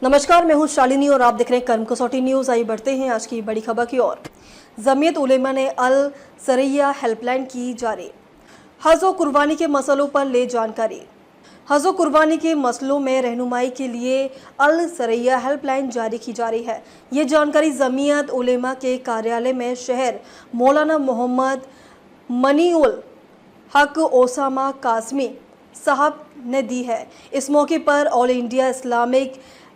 नमस्कार, मैं हूं शालिनी और आप देख रहे हैं कर्म कसौटी न्यूज। आइए बढ़ते हैं आज की बड़ी खबर की ओर। जमीयत उलेमा ने अल सरैया हेल्पलाइन की जारी। हज और कुर्बानी के मसलों पर ले जानकारी। हज और कुर्बानी के मसलों में रहनुमाई के लिए अल सरैया हेल्पलाइन जारी की जा रही है। ये जानकारी जमीयत उलेमा के कार्यालय में शहर मौलाना मोहम्मद मनीउल हक ओसामा कासमी साहब ने दी है। इस मौके पर ऑल इंडिया इस्लामिक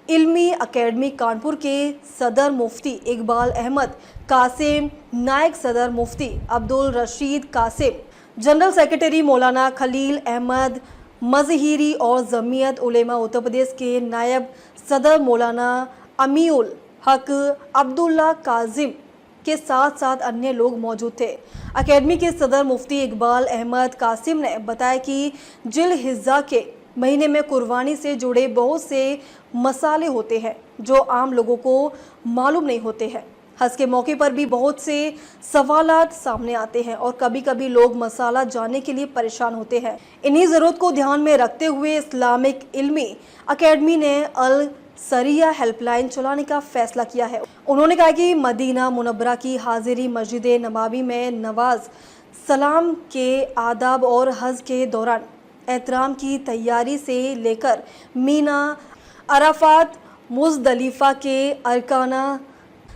इल्मी अकेडमी कानपुर के सदर मुफ्ती इकबाल अहमद कासिम, नायक सदर मुफ्ती अब्दुल रशीद कासिम, जनरल सेक्रेटरी मौलाना खलील अहमद मजहिरी और जमीयत उलेमा उत्तर प्रदेश के नायब सदर मौलाना अमीउल हक अब्दुल्ला काजिम के साथ साथ अन्य लोग मौजूद थे। अकेडमी के सदर मुफ्ती इकबाल अहमद कासिम ने बताया कि जिल हिज्जा के महीने में कुर्बानी से जुड़े बहुत से मसाले होते हैं जो आम लोगों को मालूम नहीं होते हैं। हज के मौके पर भी बहुत से सवालात सामने आते हैं और कभी कभी लोग मसाला जानने के लिए परेशान होते हैं। इन्हीं ज़रूरत को ध्यान में रखते हुए इस्लामिक इल्मी अकेडमी ने अल सरैया हेल्पलाइन चलाने का फैसला किया है। उन्होंने कहा कि मदीना मुनव्वरा की हाजिरी मस्जिद नबावी में नवाज सलाम के आदाब और हज के दौरान एहतराम की तैयारी से लेकर मीना, अराफात, मुज़दलिफ़ा के अरकाना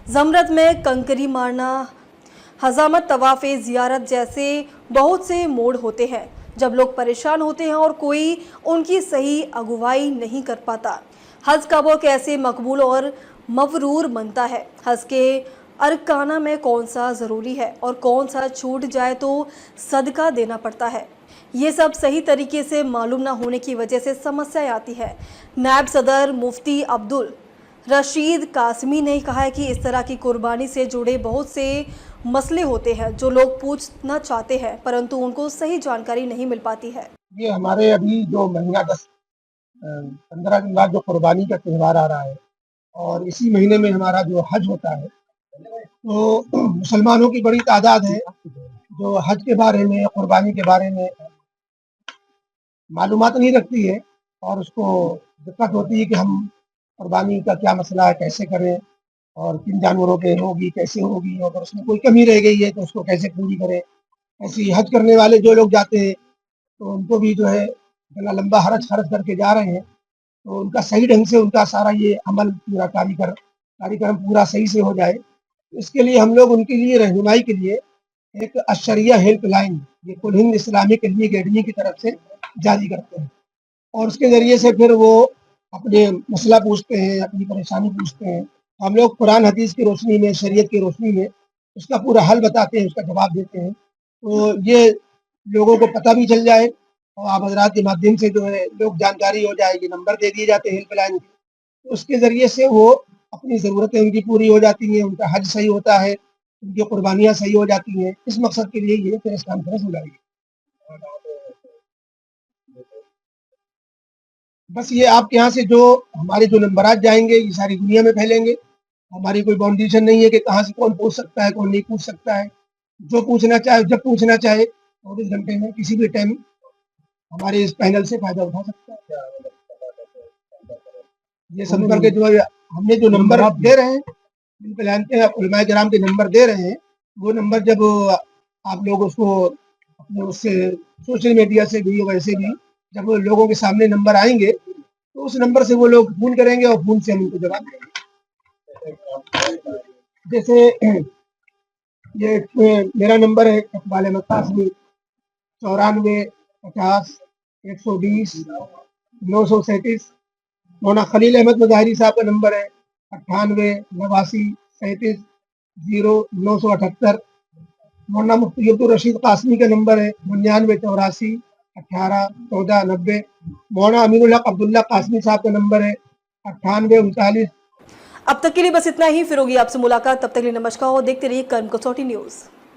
ज़मरत में कंकरी मारना, हजामत, तवाफ़े ज़ियारत जैसे बहुत से मोड़ होते हैं जब लोग परेशान होते हैं और कोई उनकी सही अगुवाई नहीं कर पाता। हज का वो कैसे मकबूल और मबरूर बनता है, हज के अरकाना में कौन सा ज़रूरी है और कौन सा छूट जाए तो सदका देना पड़ता है, ये सब सही तरीके से मालूम ना होने की वजह से समस्याएं आती है। नायब सदर मुफ्ती अब्दुल रशीद कासमी ने कहा है कि इस तरह की कुर्बानी से जुड़े बहुत से मसले होते हैं जो लोग पूछना चाहते हैं परंतु उनको सही जानकारी नहीं मिल पाती है। ये हमारे अभी जो महीना 10-15 दिन बाद जो कुर्बानी का त्यौहार आ रहा है और इसी महीने में हमारा जो हज होता है, तो मुसलमानों की बड़ी तादाद है जो हज के बारे में, कुर्बानी के बारे में मालूमात नहीं रखती है और उसको दिक्कत होती है कि हम कुर्बानी का क्या मसला है, कैसे करें और किन जानवरों के होगी, कैसे होगी, अगर उसमें कोई कमी रह गई है तो उसको कैसे पूरी करें। ऐसे ही हज करने वाले जो लोग जाते हैं तो उनको भी जो है इतना लंबा खर्च करके जा रहे हैं, तो उनका सही ढंग से उनका सारा ये अमल पूरा कार्यक्रम पूरा सही से हो जाए, इसके लिए हम लोग उनके लिए रहनुमाई के लिए एक अशरिया हेल्पलाइन ये कुल हिंद इस्लामिक इल्मी अकेडमी की तरफ से जारी करते हैं और उसके ज़रिए से फिर वो अपने मसला पूछते हैं, अपनी परेशानी पूछते हैं। हम लोग कुरान हदीस की रोशनी में, शरीयत की रोशनी में उसका पूरा हल बताते हैं, उसका जवाब देते हैं, तो ये लोगों को पता भी चल जाए और आप हजरात के माध्यम से जो है लोग जानकारी हो जाएगी। नंबर दे दिए जाते हैं हेल्पलाइन के, तो उसके ज़रिए से वो अपनी ज़रूरतें उनकी पूरी हो जाती हैं, उनका हज सही होता है, उनकी कुर्बानियाँ सही हो जाती हैं। इस मकसद के लिए ये प्रेस कॉन्फ्रेंस बुलाई है। बस ये आपके यहाँ से जो हमारे जो नंबरात जाएंगे ये सारी दुनिया में फैलेंगे। हमारी कोई बाउंडेशन नहीं है कि कहाँ से कौन पूछ सकता है, कौन नहीं पूछ सकता है। जो पूछना चाहे, जब पूछना चाहे 24 घंटे में किसी भी टाइम हमारे इस पैनल से फायदा उठा सकता है। ये संपर्क जो हमने जो नंबर आप दे रहे हैं, उलमाए किराम के नंबर दे रहे हैं, वो नंबर जब आप लोग उसको अपने उससे सोशल मीडिया से भी वैसे भी जब लोगों के सामने नंबर आएंगे तो उस नंबर से वो लोग फोन करेंगे और फोन से हम उनको जवाब देंगे। जैसे ये मेरा नंबर है इकबाल अहमद कासमी 94-50-120-937। मौलाना खलील अहमद मज़ाहिरी साहब का नंबर है 98-89-37-0978। मौलाना मुफ्ती अब्दुल रशीद कासमी का नंबर है 99-84-18-14-90। मौलाना अमीरुल हक अब्दुल्ला कासमी साहब का नंबर है 98-39। अब तक के लिए बस इतना ही। फिर होगी आपसे मुलाकात, तब तक के लिए नमस्कार और देखते रहिए कर्म कसौटी न्यूज।